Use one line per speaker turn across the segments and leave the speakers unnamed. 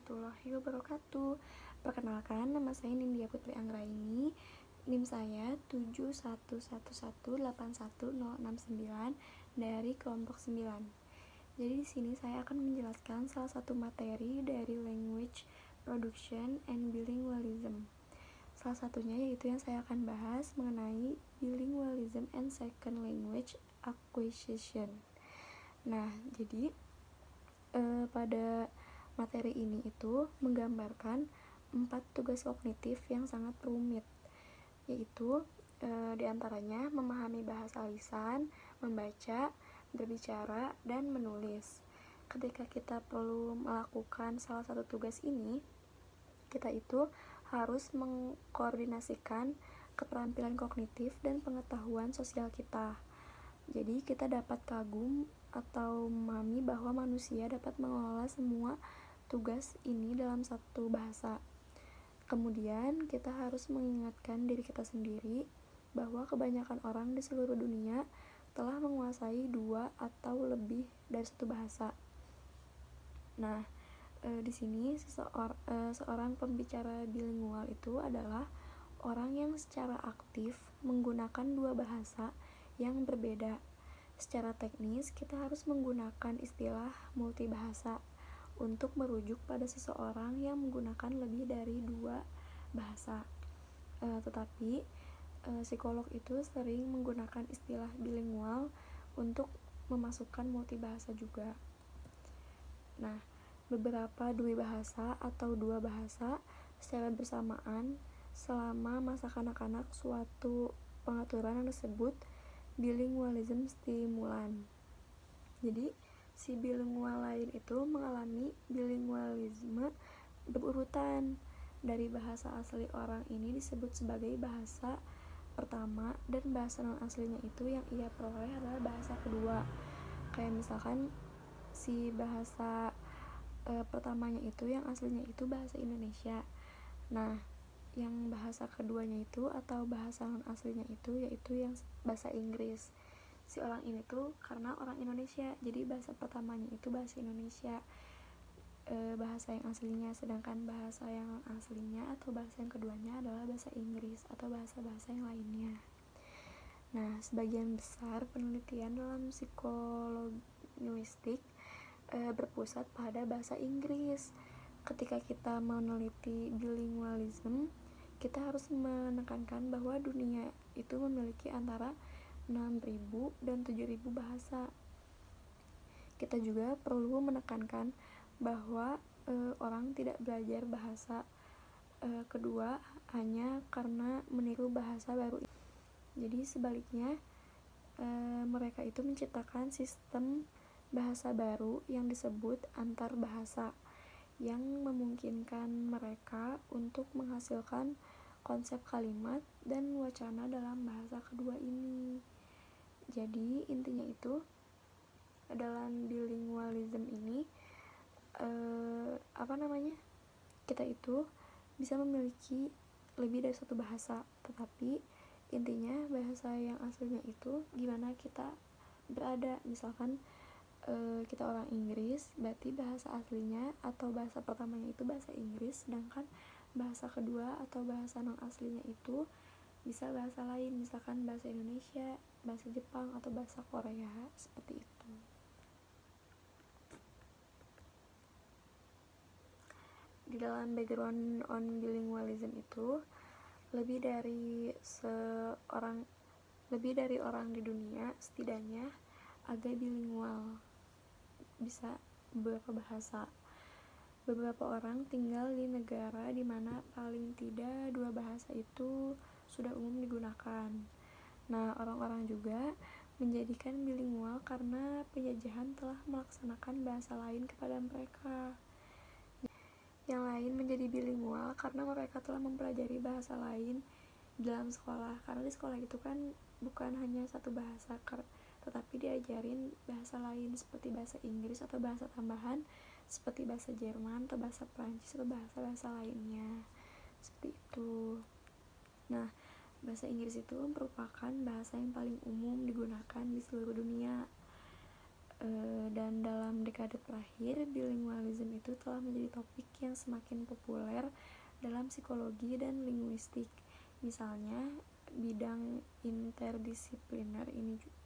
warahmatullahi wabarakatuh. Perkenalkan, nama saya Nindya Putri Anggraini. NIM saya 711181069 dari kelompok 9. Jadi di sini saya akan menjelaskan salah satu materi dari language production and bilingualism. Salah satunya yaitu yang saya akan bahas mengenai bilingualism and second language acquisition. Nah, jadi pada materi ini itu menggambarkan 4 tugas kognitif yang sangat rumit, yaitu diantaranya memahami bahasa lisan, membaca, berbicara, dan menulis. Ketika kita perlu melakukan salah satu tugas ini, kita itu harus mengkoordinasikan keterampilan kognitif dan pengetahuan sosial kita. Jadi kita dapat kagum atau memahami bahwa manusia dapat mengelola semua tugas ini dalam satu bahasa. Kemudian kita harus mengingatkan diri kita sendiri bahwa kebanyakan orang di seluruh dunia telah menguasai 2 atau lebih dari satu bahasa. Nah, di sini seorang pembicara bilingual itu adalah orang yang secara aktif menggunakan 2 bahasa yang berbeda. Secara teknis, kita harus menggunakan istilah multibahasa untuk merujuk pada seseorang yang menggunakan lebih dari 2 bahasa. Tetapi psikolog itu sering menggunakan istilah bilingual untuk memasukkan multibahasa juga. Nah, beberapa dwibahasa atau 2 bahasa secara bersamaan selama masa kanak-kanak suatu pengaturan yang disebut bilingualism stimulan. Jadi, si bilingual lain itu mengalami bilingualisme berurutan. Dari bahasa asli orang ini disebut sebagai bahasa pertama, dan bahasa non aslinya itu yang ia peroleh adalah bahasa kedua. Kayak misalkan si bahasa pertamanya itu yang aslinya itu bahasa Indonesia. Nah, yang bahasa keduanya itu atau bahasa non aslinya itu yaitu yang bahasa Inggris. Si orang ini tuh karena orang Indonesia, jadi bahasa pertamanya itu bahasa Indonesia, bahasa yang aslinya, sedangkan bahasa yang non aslinya atau bahasa yang keduanya adalah bahasa Inggris atau bahasa-bahasa yang lainnya. Nah, sebagian besar penelitian dalam psikologi linguistik berpusat pada bahasa Inggris. Ketika kita meneliti bilingualism, kita harus menekankan bahwa dunia itu memiliki antara 6.000 dan 7.000 bahasa. Kita juga perlu menekankan bahwa orang tidak belajar bahasa kedua hanya karena meniru bahasa baru. Jadi sebaliknya, mereka itu menciptakan sistem bahasa baru yang disebut antar bahasa, yang memungkinkan mereka untuk menghasilkan konsep kalimat dan wacana dalam bahasa kedua ini. Jadi intinya itu dalam bilingualism ini kita itu bisa memiliki lebih dari satu bahasa, tetapi intinya bahasa yang aslinya itu gimana kita berada. Misalkan kita orang Inggris, berarti bahasa aslinya atau bahasa pertamanya itu bahasa Inggris, sedangkan bahasa kedua atau bahasa non aslinya itu bisa bahasa lain, misalkan bahasa Indonesia, bahasa Jepang, atau bahasa Korea, seperti itu. Di dalam background on bilingualism itu lebih dari orang di dunia setidaknya agak bilingual, bisa beberapa bahasa. Beberapa orang tinggal di negara di mana paling tidak 2 bahasa itu sudah umum digunakan. Nah, orang-orang juga menjadikan bilingual karena penjajahan telah melaksanakan bahasa lain kepada mereka. Yang lain menjadi bilingual karena mereka telah mempelajari bahasa lain dalam sekolah. Karena di sekolah itu kan bukan hanya satu bahasa, tetapi diajarin bahasa lain seperti bahasa Inggris atau bahasa tambahan seperti bahasa Jerman atau bahasa Prancis atau bahasa-bahasa lainnya, seperti itu. Nah, bahasa Inggris itu merupakan bahasa yang paling umum digunakan di seluruh dunia. Dan dalam dekade terakhir, bilingualism itu telah menjadi topik yang semakin populer dalam psikologi dan linguistik. Misalnya, bidang interdisipliner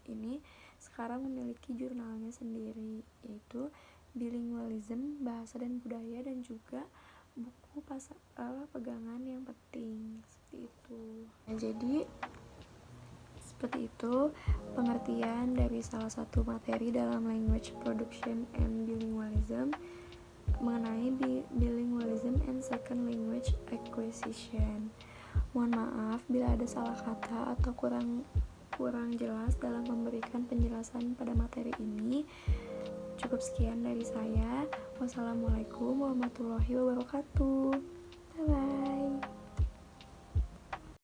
ini sekarang memiliki jurnalnya sendiri, yaitu Bilingualism, Bahasa dan Budaya, dan juga buku pegangan yang penting, seperti itu. Nah, jadi seperti itu pengertian dari salah satu materi dalam language production and bilingualism mengenai bilingualism and second language acquisition. Mohon maaf bila ada salah kata atau kurang jelas dalam memberikan penjelasan pada materi ini. Cukup sekian dari saya. Wassalamualaikum warahmatullahi wabarakatuh. Bye bye.